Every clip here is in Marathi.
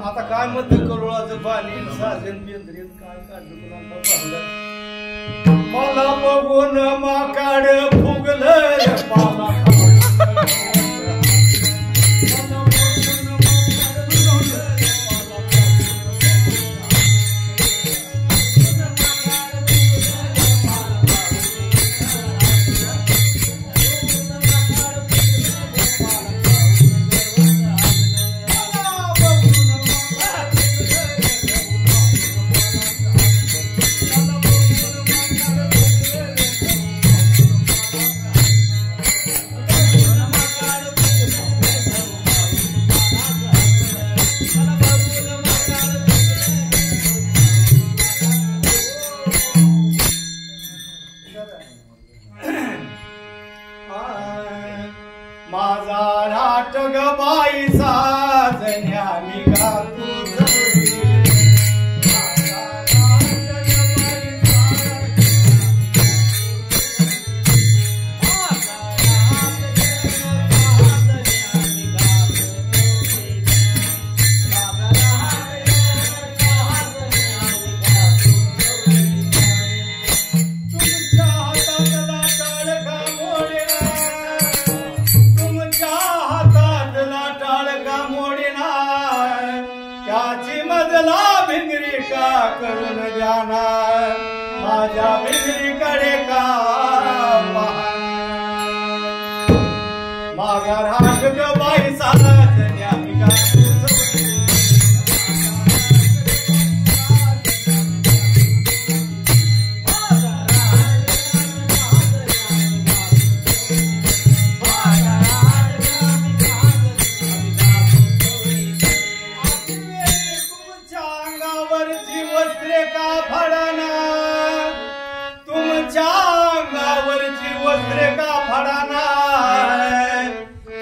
आता काय म्हणते करुळाचं पाणी साजन बेंद्रीत काय काढलं मला बघून माकाड फुगलं पाला माझा नाटक बाई साजन्या मी गातो करून जाना माझ्या भिंगरीकडे का माझा राग बाई साजन्या मी गातो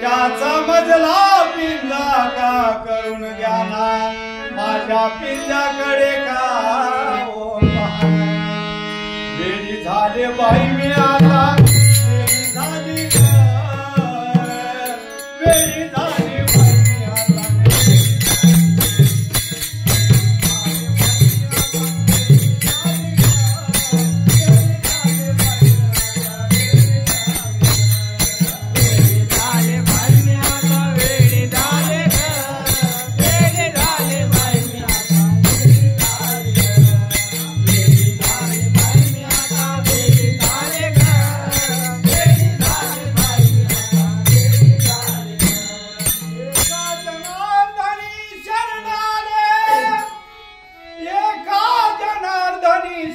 त्याचा मजला पिंजा का करून जाना माझ्या पिंजाकडे का वेळी झाले बाई मी आता वेळी झाली वेळी झाली बाई मी आता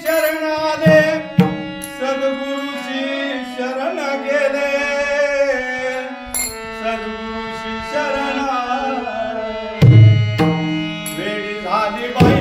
शरण वेळी झाली